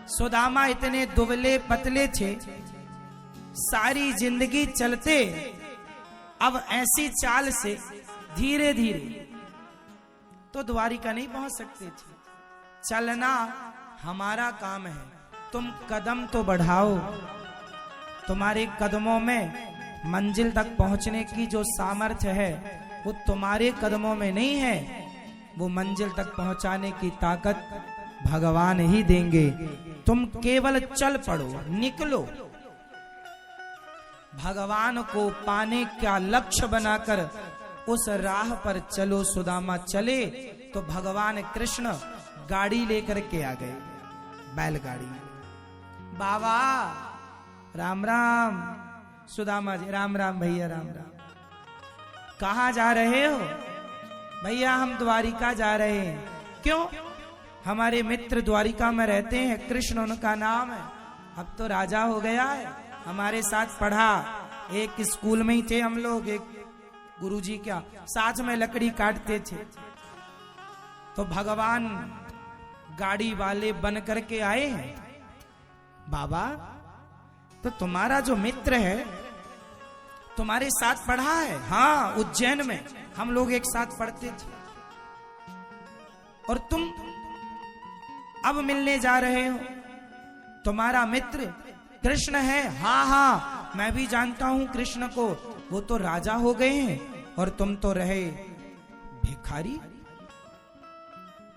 सुदामा इतने दुबले पतले थे, सारी जिंदगी चलते, अब ऐसी चाल से धीरे धीरे तो द्वारिका नहीं पहुंच सकते थे। चलना हमारा काम है, तुम कदम तो बढ़ाओ। तुम्हारे कदमों में मंजिल तक पहुंचने की जो सामर्थ्य है वो तुम्हारे कदमों में नहीं है, वो मंजिल तक पहुंचाने की ताकत भगवान ही देंगे। तुम केवल चल पड़ो, निकलो। भगवान को पाने का लक्ष्य बनाकर उस राह पर चलो। सुदामा चले तो भगवान कृष्ण गाड़ी लेकर के आ गए, बैलगाड़ी। बाबा राम राम। सुदामा जी राम राम भैया, राम राम। कहाँ जा रहे हो? भैया हम द्वारिका जा रहे हैं। क्यों? हमारे मित्र द्वारिका में रहते हैं, कृष्ण उनका नाम है। अब तो राजा हो गया है, हमारे साथ पढ़ा, एक स्कूल में ही थे हम लोग, एक गुरुजी क्या साथ में लकड़ी काटते थे। तो भगवान गाड़ी वाले बन करके आए हैं। बाबा तो तुम्हारा जो मित्र है तुम्हारे साथ पढ़ा है? हाँ, उज्जैन में हम लोग एक साथ पढ़ते थे। और तुम अब मिलने जा रहे हो? तुम्हारा मित्र कृष्ण है? हाँ हाँ, मैं भी जानता हूं कृष्ण को, वो तो राजा हो गए हैं और तुम तो रहे भिखारी।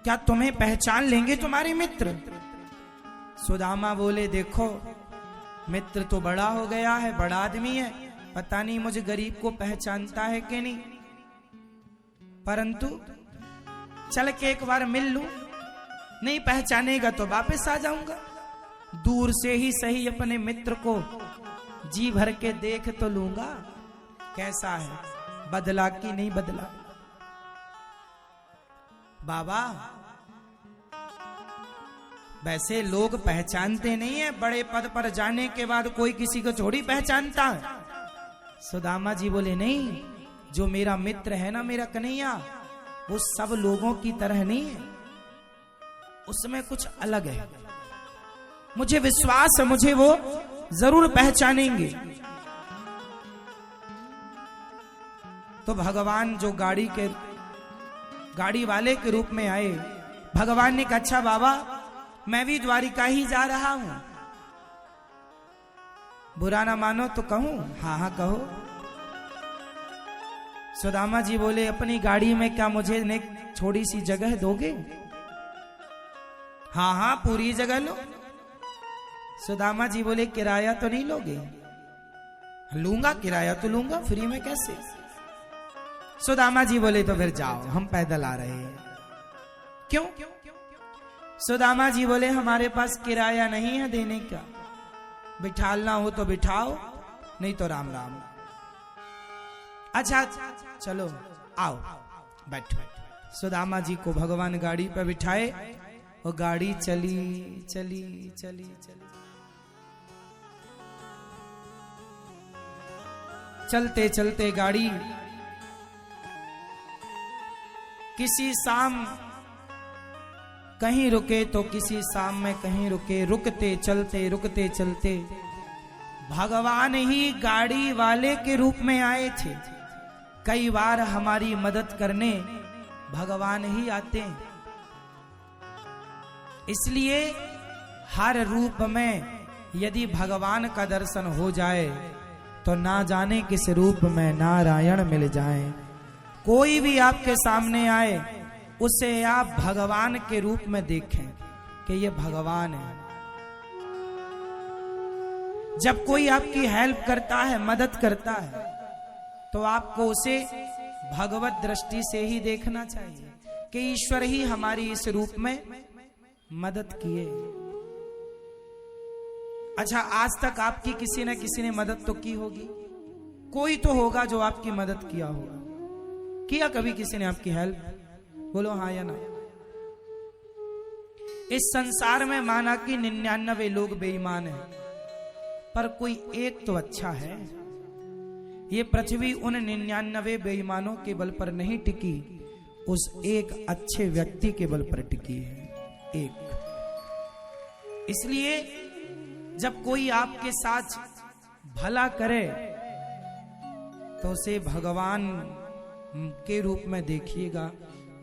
क्या तुम्हें पहचान लेंगे तुम्हारे मित्र? सुदामा बोले देखो, मित्र तो बड़ा हो गया है, बड़ा आदमी है, पता नहीं मुझे गरीब को पहचानता है कि नहीं, परंतु चल के एक बार मिल लूं। नहीं पहचानेगा तो वापस आ जाऊंगा। दूर से ही सही अपने मित्र को जी भर के देख तो लूंगा, कैसा है, बदला कि नहीं बदला। बाबा वैसे लोग पहचानते नहीं है, बड़े पद पर जाने के बाद कोई किसी को थोड़ी पहचानता है। सुदामा जी बोले नहीं, जो मेरा मित्र है ना, मेरा कन्हैया, वो सब लोगों की तरह नहीं है, उसमें कुछ अलग है। मुझे विश्वास है मुझे वो जरूर पहचानेंगे। तो भगवान जो गाड़ी वाले के रूप में आए, भगवान ने कहा अच्छा बाबा मैं भी द्वारिका ही जा रहा हूं, बुरा ना मानो तो कहूं? हाँ हाँ कहो। सुदामा जी बोले अपनी गाड़ी में क्या मुझे एक छोटी सी जगह दोगे? हाँ हाँ पूरी जगह लो। सुदामा जी बोले किराया तो नहीं लोगे? लूंगा, किराया तो लूंगा, फ्री में कैसे? सुदामा जी बोले तो फिर जाओ, हम पैदल आ रहे हैं। क्यों? सुदामा जी बोले हमारे पास किराया नहीं है देने का, बिठालना हो तो बिठाओ, नहीं तो राम राम। अच्छा चलो आओ बैठो। सुदामा जी को भगवान गाड़ी पर बिठाए और गाड़ी चली चली चली चली। चलते चलते गाड़ी किसी शाम कहीं रुके तो किसी शाम में कहीं रुके, रुकते चलते भगवान ही गाड़ी वाले के रूप में आए थे। कई बार हमारी मदद करने भगवान ही आते हैं, इसलिए हर रूप में यदि भगवान का दर्शन हो जाए तो ना जाने किस रूप में नारायण मिल जाए। कोई भी आपके सामने आए उसे आप भगवान के रूप में देखें कि ये भगवान है। जब कोई आपकी हेल्प करता है, मदद करता है, तो आपको उसे भगवत दृष्टि से ही देखना चाहिए कि ईश्वर ही हमारी इस रूप में मदद किए। अच्छा आज तक आपकी किसी न किसी ने मदद तो की होगी, कोई तो होगा जो आपकी मदद किया होगा। किया कभी किसी ने आपकी हेल्प? बोलो हाँ या ना। इस संसार में माना कि 99 लोग बेईमान हैं, पर कोई एक तो अच्छा है। ये पृथ्वी उन 99 बेईमानों के बल पर नहीं टिकी, उस एक अच्छे व्यक्ति के बल पर टिकी है। एक इसलिए जब कोई आपके साथ भला करे तो उसे भगवान के रूप में देखिएगा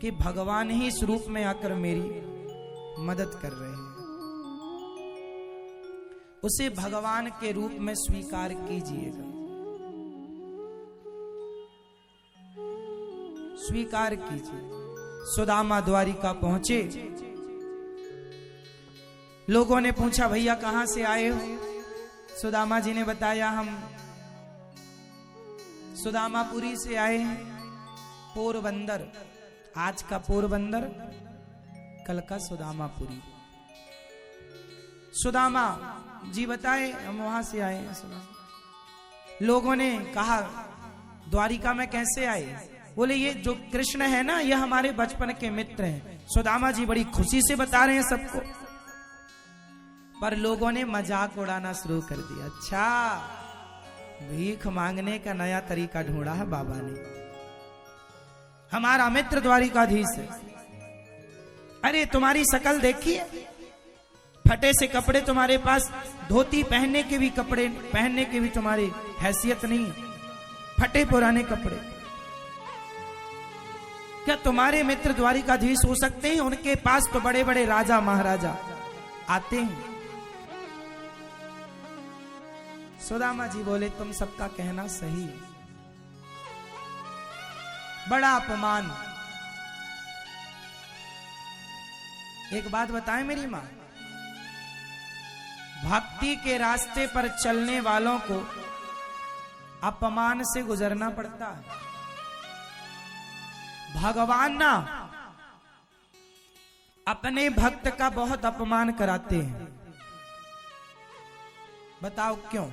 कि भगवान ही इस रूप में आकर मेरी मदद कर रहे हैं। उसे भगवान के रूप में स्वीकार कीजिएगा, स्वीकार कीजिए। सुदामा द्वारिका पहुंचे। लोगों ने पूछा भैया कहां से आए हो? सुदामा जी ने बताया हम सुदामापुरी से आए हैं, पोरबंदर। आज का पोरबंदर, कल का सुदामापुरी। सुदामा जी बताए हम वहां से आए हैं। लोगों ने कहा द्वारिका में कैसे आए? बोले ये जो कृष्ण है ना, ये हमारे बचपन के मित्र हैं। सुदामा जी बड़ी खुशी से बता रहे हैं सबको, पर लोगों ने मजाक उड़ाना शुरू कर दिया। अच्छा, भीख मांगने का नया तरीका ढूंढा है बाबा ने। हमारा मित्र द्वारिकाधीश है। अरे तुम्हारी शकल देखिए, फटे से कपड़े तुम्हारे पास, धोती पहनने के भी कपड़े पहनने के भी तुम्हारी हैसियत नहीं, फटे पुराने कपड़े। क्या तुम्हारे मित्र द्वारिकाधीश हो सकते हैं? उनके पास तो बड़े बड़े राजा महाराजा आते हैं। सुदामा जी बोले तुम सबका कहना सही है, बड़ा अपमान। एक बात बताएं मेरी मां, भक्ति के रास्ते पर चलने वालों को अपमान से गुजरना पड़ता है। भगवान ना अपने भक्त का बहुत अपमान कराते हैं। बताओ क्यों?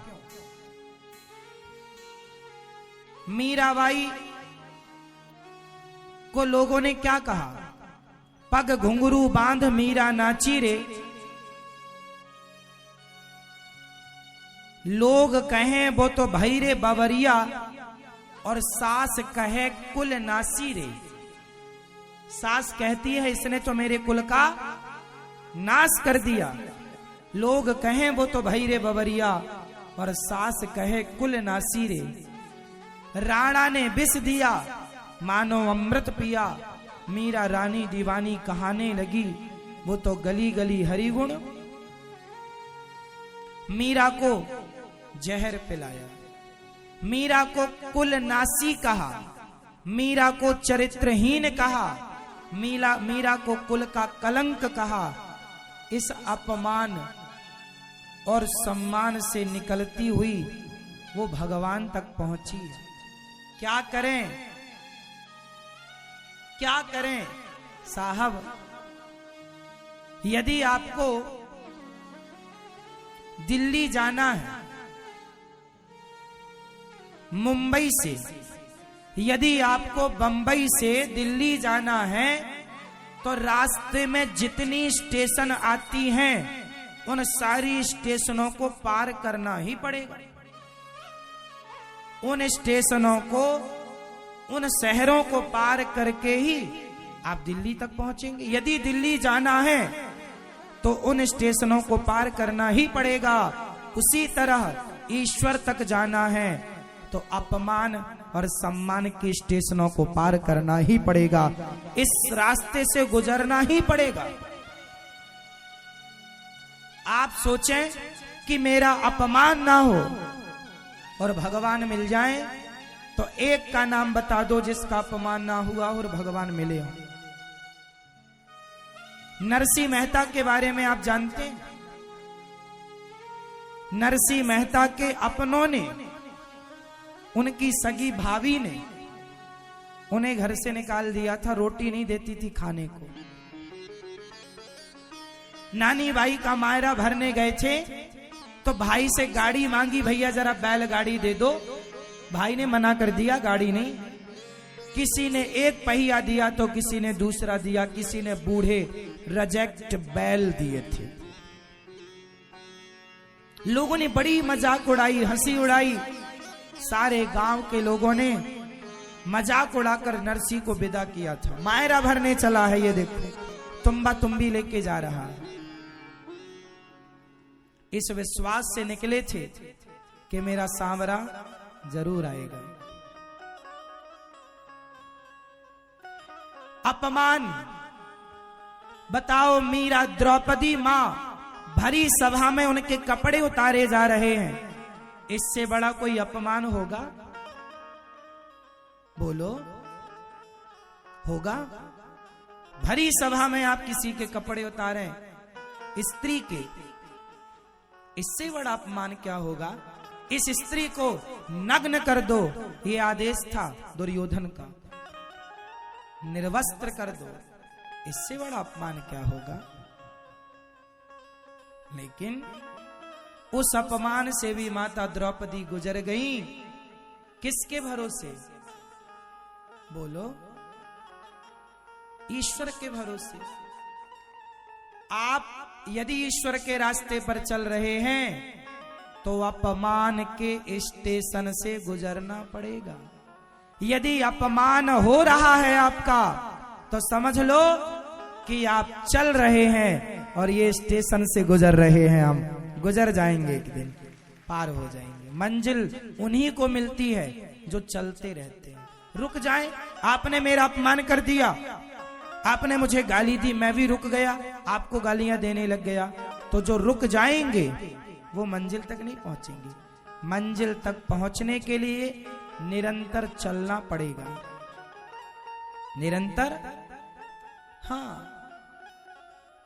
मीराबाई को लोगों ने क्या कहा? पग घुंघरू बांध मीरा नाची रे, लोग कहें वो तो भैरे बवरिया, और सास कहे कुल नासी रे। सास कहती है इसने तो मेरे कुल का नाश कर दिया। लोग कहें वो तो भैरे बवरिया, और सास कहे कुल नासी रे। राणा ने विष दिया, मानो अमृत पिया, मीरा रानी दीवानी कहाने लगी, वो तो गली गली हरिगुण। मीरा को जहर पिलाया, मीरा को कुल नासी कहा, मीरा को चरित्रहीन कहा, मीरा को कुल का कलंक कहा। इस अपमान और सम्मान से निकलती हुई वो भगवान तक पहुंची। क्या करें, क्या करें साहब? यदि आपको दिल्ली जाना है मुंबई से, यदि आपको बंबई से दिल्ली जाना है, तो रास्ते में जितनी स्टेशन आती हैं उन सारी स्टेशनों को पार करना ही पड़ेगा। उन स्टेशनों को, उन शहरों को पार करके ही आप दिल्ली तक पहुंचेंगे। यदि दिल्ली जाना है तो उन स्टेशनों को पार करना ही पड़ेगा। उसी तरह ईश्वर तक जाना है तो अपमान और सम्मान के स्टेशनों को पार करना ही पड़ेगा। इस रास्ते से गुजरना ही पड़ेगा। आप सोचें कि मेरा अपमान ना हो और भगवान मिल जाए, तो एक का नाम बता दो जिसका अपमान ना हुआ और भगवान मिले हो। नरसिंह मेहता के बारे में आप जानते हैं? नरसिंह मेहता के अपनों ने, उनकी सगी भाभी ने उन्हें घर से निकाल दिया था, रोटी नहीं देती थी खाने को। नानी भाई का मायरा भरने गए थे तो भाई से गाड़ी मांगी, भैया जरा बैलगाड़ी दे दो। भाई ने मना कर दिया, गाड़ी नहीं। किसी ने एक पहिया दिया तो किसी ने दूसरा दिया, किसी ने बूढ़े रिजेक्ट बैल दिए थे। लोगों ने बड़ी मजाक उड़ाई, हंसी उड़ाई। सारे गांव के लोगों ने मजाक उड़ाकर नरसिंह को विदा किया था। मायरा भरने चला है, ये देखो तुम्बा तुम्बी लेके जा रहा है। इस विश्वास से निकले थे कि मेरा सांवरा जरूर आएगा। अपमान, बताओ, मीरा द्रौपदी मां भरी सभा में उनके कपड़े उतारे जा रहे हैं, इससे बड़ा कोई अपमान होगा? बोलो, होगा? भरी सभा में आप किसी के कपड़े उतारें, स्त्री के, इससे बड़ा अपमान क्या होगा? इस स्त्री को नग्न कर दो, ये आदेश था दुर्योधन का, निर्वस्त्र कर दो, इससे बड़ा अपमान क्या होगा? लेकिन उस अपमान से भी माता द्रौपदी गुजर गई। किसके भरोसे? बोलो, ईश्वर के भरोसे। आप यदि ईश्वर के रास्ते पर चल रहे हैं तो अपमान के स्टेशन से गुजरना पड़ेगा। यदि अपमान हो रहा है आपका तो समझ लो कि आप चल रहे हैं और ये स्टेशन से गुजर रहे हैं। हम गुजर जाएंगे, एक दिन पार हो जाएंगे। मंजिल उन्हीं को मिलती है जो चलते रहते हैं। रुक जाएं, आपने मेरा अपमान कर दिया, आपने मुझे गाली दी, मैं भी रुक गया, आपको गालियां देने लग गया, तो जो रुक जाएंगे वो मंजिल तक नहीं पहुंचेंगे। मंजिल तक पहुंचने के लिए निरंतर चलना पड़ेगा, निरंतर, हाँ,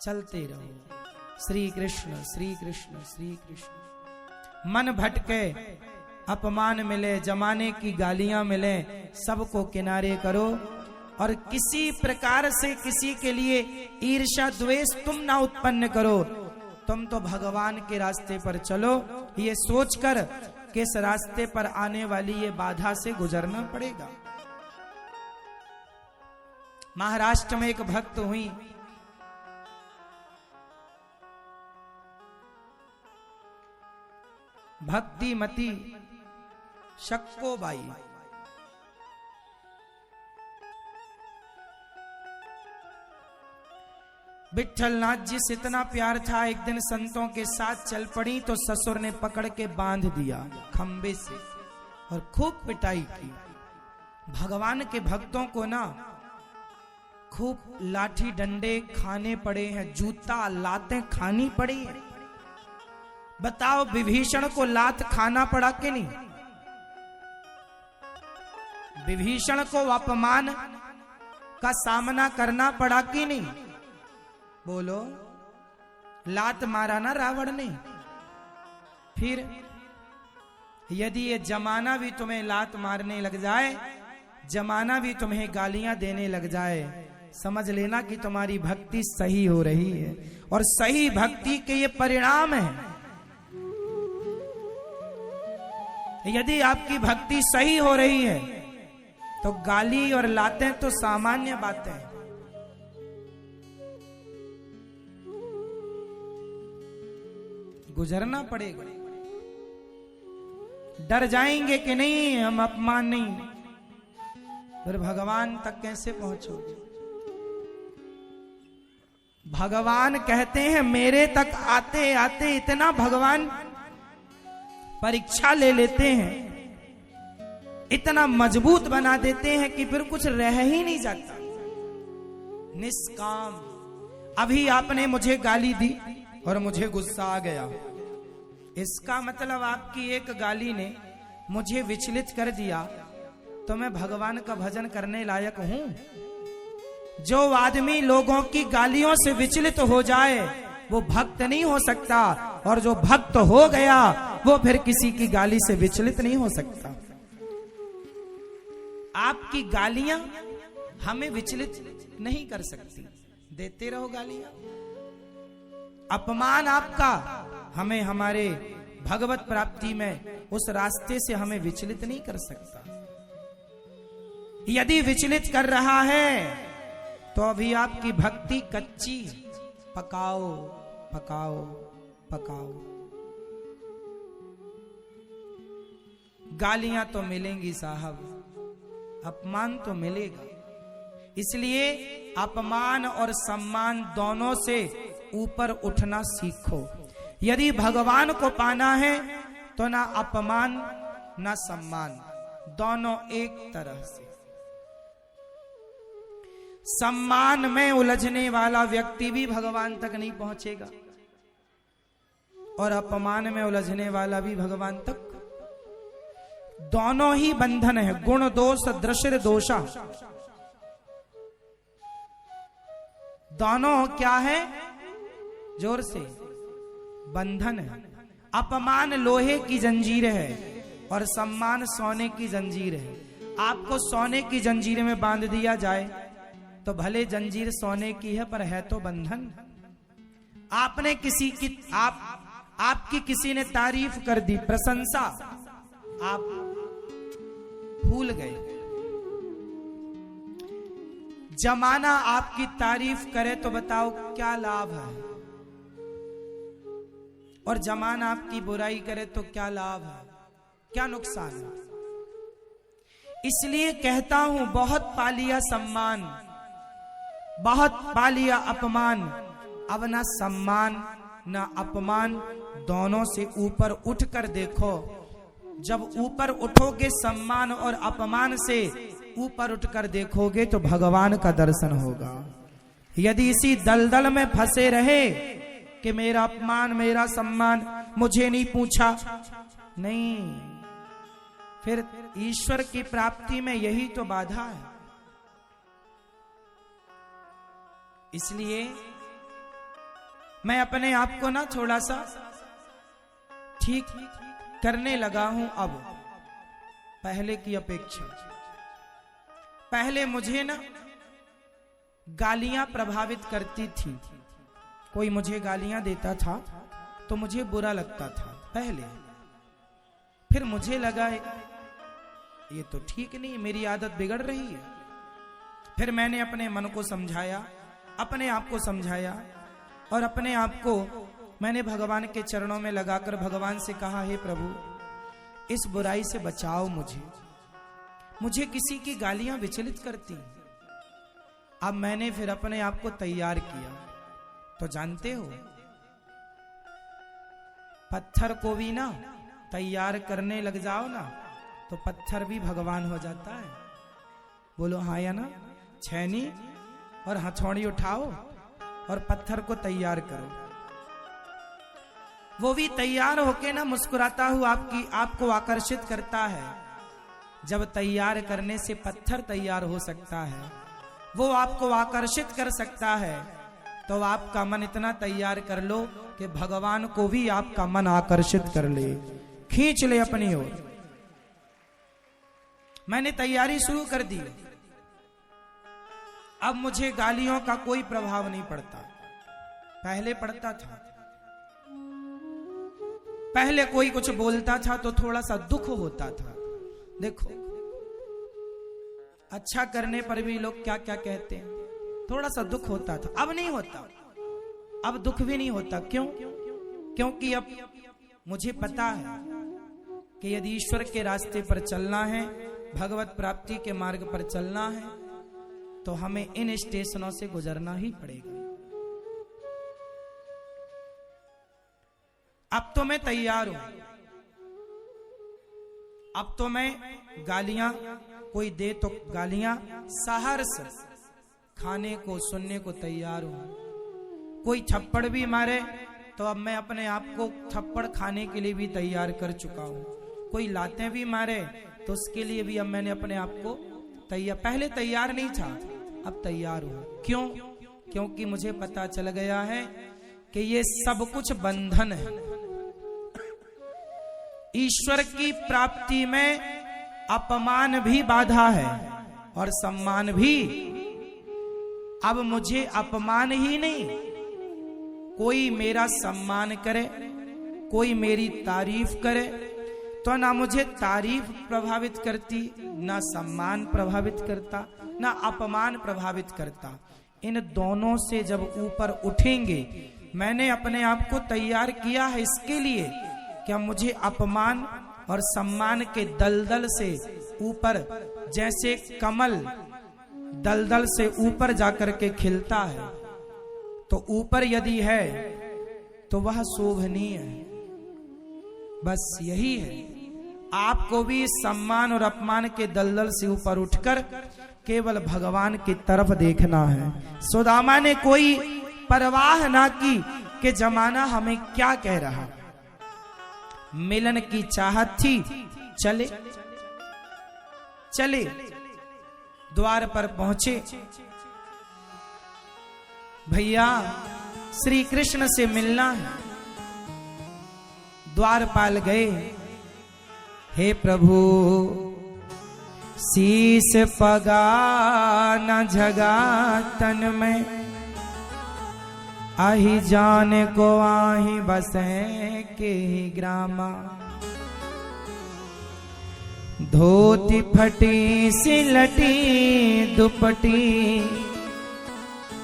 चलते रहो। श्री कृष्ण श्री कृष्ण श्री कृष्ण। मन भटके, अपमान मिले, जमाने की गालियां मिले, सबको किनारे करो और किसी प्रकार से किसी के लिए ईर्ष्या द्वेष तुम ना उत्पन्न करो। तुम तो भगवान के रास्ते पर चलो, ये सोचकर कि इस रास्ते पर आने वाली ये बाधा से गुजरना पड़ेगा। महाराष्ट्र में एक भक्त हुई, भक्तिमती शक्कोबाई। विठलनाथ जी से इतना प्यार था, एक दिन संतों के साथ चल पड़ी तो ससुर ने पकड़ के बांध दिया खंबे से और खूब पिटाई की। भगवान के भक्तों को ना खूब लाठी डंडे खाने पड़े हैं, जूता लातें खानी पड़ी हैं। बताओ, विभीषण को लात खाना पड़ा कि नहीं? विभीषण को अपमान का सामना करना पड़ा कि नहीं? बोलो, लात मारा ना रावण ने। फिर यदि ये जमाना भी तुम्हें लात मारने लग जाए, जमाना भी तुम्हें गालियां देने लग जाए, समझ लेना कि तुम्हारी भक्ति सही हो रही है और सही भक्ति के ये परिणाम है। यदि आपकी भक्ति सही हो रही है तो गाली और लातें तो सामान्य बातें हैं। गुजरना पड़ेगा। डर जाएंगे कि नहीं हम अपमान नहीं, फिर भगवान तक कैसे पहुंचोगे? भगवान कहते हैं मेरे तक आते आते इतना भगवान परीक्षा ले लेते हैं, इतना मजबूत बना देते हैं कि फिर कुछ रह ही नहीं जाता। निष्काम। अभी आपने मुझे गाली दी और मुझे गुस्सा आ गया, इसका मतलब आपकी एक गाली ने मुझे विचलित कर दिया, तो मैं भगवान का भजन करने लायक हूं? जो आदमी लोगों की गालियों से विचलित हो जाए वो भक्त नहीं हो सकता, और जो भक्त हो गया वो फिर किसी की गाली से विचलित नहीं हो सकता। आपकी गालियां हमें विचलित नहीं कर सकती, देते रहो गालियां। अपमान आपका हमें हमारे भगवत प्राप्ति में उस रास्ते से हमें विचलित नहीं कर सकता। यदि विचलित कर रहा है तो अभी आपकी भक्ति कच्ची। पकाओ पकाओ पकाओ। गालियां तो मिलेंगी साहब, अपमान तो मिलेगा। इसलिए अपमान और सम्मान दोनों से ऊपर उठना सीखो। यदि भगवान को पाना है तो ना अपमान ना सम्मान, दोनों एक तरह से। सम्मान में उलझने वाला व्यक्ति भी भगवान तक नहीं पहुंचेगा और अपमान में उलझने वाला भी भगवान तक। दोनों ही बंधन है, गुण दोष दृश्य दोषा, दोनों क्या है? जोर से, बंधन है। अपमान लोहे की जंजीर है और सम्मान सोने की जंजीर है। आपको सोने की जंजीर में बांध दिया जाए तो भले जंजीर सोने की है पर है तो बंधन। आपने किसी की आपकी किसी ने तारीफ कर दी, प्रशंसा, आप भूल गए। जमाना आपकी तारीफ करे तो बताओ क्या लाभ है, और जमाना आपकी बुराई करे तो क्या लाभ है, क्या नुकसान है। इसलिए कहता हूं, बहुत पा लिया सम्मान, बहुत पा लिया अपमान, अब ना सम्मान ना अपमान, दोनों से ऊपर उठकर देखो। जब ऊपर उठोगे सम्मान और अपमान से ऊपर उठकर देखोगे तो भगवान का दर्शन होगा। यदि इसी दलदल में फंसे रहे कि मेरा अपमान मेरा सम्मान, मुझे नहीं पूछा, नहीं, फिर ईश्वर की प्राप्ति में यही तो बाधा है। इसलिए मैं अपने आप को ना थोड़ा सा ठीक करने लगा हूं अब, पहले की अपेक्षा। पहले मुझे ना गालियां प्रभावित करती थी, कोई मुझे गालियां देता था तो मुझे बुरा लगता था पहले। फिर मुझे लगा ये तो ठीक नहीं, मेरी आदत बिगड़ रही है। फिर मैंने अपने मन को समझाया, अपने आप को समझाया और अपने आप को मैंने भगवान के चरणों में लगाकर भगवान से कहा, हे प्रभु, इस बुराई से बचाओ मुझे किसी की गालियां विचलित करती। अब मैंने फिर अपने आप को तैयार किया। तो जानते हो, पत्थर को भी ना तैयार करने लग जाओ ना तो पत्थर भी भगवान हो जाता है। बोलो हाँ या ना? छैनी और हथौड़ी उठाओ और पत्थर को तैयार करो, वो भी तैयार होके ना मुस्कुराता हुआ आपको आकर्षित करता है। जब तैयार करने से पत्थर तैयार हो सकता है, वो आपको आकर्षित कर सकता है, तो आपका मन इतना तैयार कर लो कि भगवान को भी आपका मन आकर्षित कर ले, खींच ले अपनी ओर। मैंने तैयारी शुरू कर दी। अब मुझे गालियों का कोई प्रभाव नहीं पड़ता, पहले पड़ता था। पहले कोई कुछ बोलता था तो थोड़ा सा दुख होता था। देखो, अच्छा करने पर भी लोग क्या क्या कहते हैं, थोड़ा सा दुख होता था। अब नहीं होता, अब दुख भी नहीं होता। क्यों? क्योंकि अब मुझे पता है कि यदि ईश्वर के रास्ते पर चलना है, भगवत प्राप्ति के मार्ग पर चलना है, तो हमें इन स्टेशनों से गुजरना ही पड़ेगा। अब तो मैं तैयार हूं, अब तो मैं गालियां, कोई दे तो गालियां सहर्ष खाने को सुनने को तैयार हूं। कोई थप्पड़ भी मारे तो अब मैं अपने आप को थप्पड़ खाने के लिए भी तैयार कर चुका हूं। कोई लातें भी मारे तो उसके लिए भी अब मैंने अपने आप को तैयार, पहले तैयार नहीं था, अब तैयार हूं। क्यों? क्योंकि मुझे पता चल गया है कि ये सब कुछ बंधन है। ईश्वर की प्राप्ति में अपमान भी बाधा है और सम्मान भी। अब मुझे अपमान ही नहीं, कोई मेरा सम्मान करे, कोई मेरी तारीफ करे तो ना मुझे तारीफ प्रभावित करती, ना सम्मान प्रभावित करता, ना अपमान प्रभावित करता। इन दोनों से जब ऊपर उठेंगे, मैंने अपने आप को तैयार किया है इसके लिए क्या मुझे अपमान और सम्मान के दलदल से ऊपर, जैसे कमल दलदल से ऊपर जाकर के खिलता है, तो ऊपर यदि है तो वह शोभनीय है। बस यही है, आपको भी इस सम्मान और अपमान के दलदल से ऊपर उठकर केवल भगवान की तरफ देखना है। सुदामा ने कोई परवाह ना की कि जमाना हमें क्या कह रहा, मिलन की चाहत थी, चले चले द्वार पर पहुंचे। भैया श्री कृष्ण से मिलना है। द्वारपाल गए, हे प्रभु शीस पगा न झगा तन में, आही जान को आही बसे के ग्रामा, धोती फटी सिलटी दुपटी,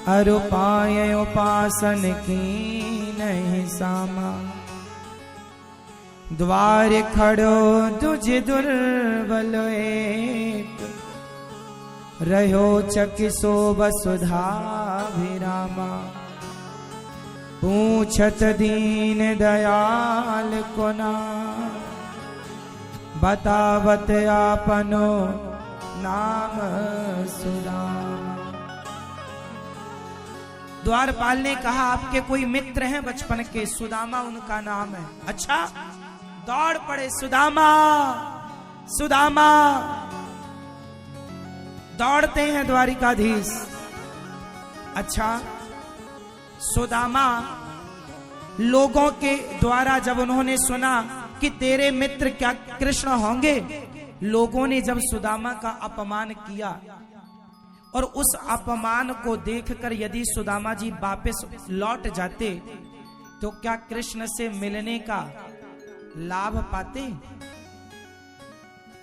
अरुपाय उपासन की नहीं सामा, द्वार खड़ो तुझ दुर्बल एक, रहो चकिसो वसुधा विरामा, पूछत दीन दयाल कोना, बतावत आपनो नाम सुदामा। द्वारपाल ने कहा आपके कोई मित्र हैं बचपन के? सुदामा उनका नाम है। अच्छा, दौड़ पड़े सुदामा सुदामा, दौड़ते हैं द्वारिकाधीश। अच्छा, सुदामा लोगों के द्वारा जब उन्होंने सुना कि तेरे मित्र क्या कृष्ण होंगे, लोगों ने जब सुदामा का अपमान किया और उस अपमान को देखकर यदि सुदामा जी वापस लौट जाते तो क्या कृष्ण से मिलने का लाभ पाते?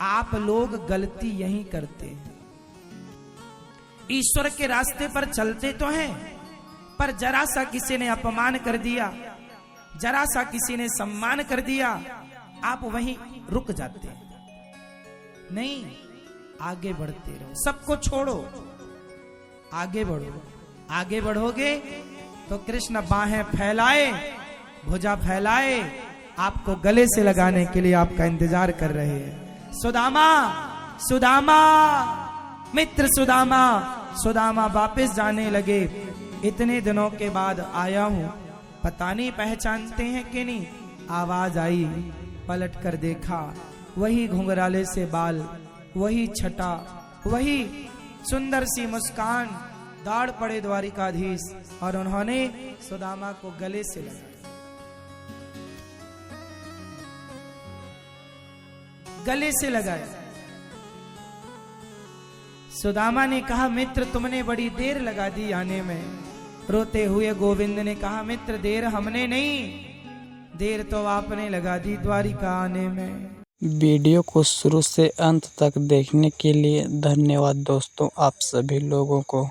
आप लोग गलती यही करते हैं। ईश्वर के रास्ते पर चलते तो हैं, पर जरा सा किसी ने अपमान कर दिया, जरा सा किसी ने सम्मान कर दिया, आप वहीं रुक जाते हैं। नहीं, आगे बढ़ते रहो, सबको छोड़ो, आगे बढ़ो। आगे बढ़ोगे तो कृष्ण बाहें फैलाए, भुजा फैलाए, आपको गले से लगाने के लिए आपका इंतजार कर रहे हैं। सुदामा सुदामा, मित्र सुदामा। सुदामा वापस जाने लगे, इतने दिनों के बाद आया हूं, पता नहीं पहचानते हैं कि नहीं। आवाज आई, पलट कर देखा, वही घुंघराले से बाल, वही छटा, वही सुंदर सी मुस्कान। दौड़ पड़े द्वारिकाधीश और उन्होंने सुदामा को गले से लगाया। गले से लगाया। सुदामा ने कहा मित्र तुमने बड़ी देर लगा दी आने में। रोते हुए गोविंद ने कहा मित्र देर हमने नहीं, देर तो आपने लगा दी द्वारिका आने में। वीडियो को शुरू से अंत तक देखने के लिए धन्यवाद दोस्तों, आप सभी लोगों को।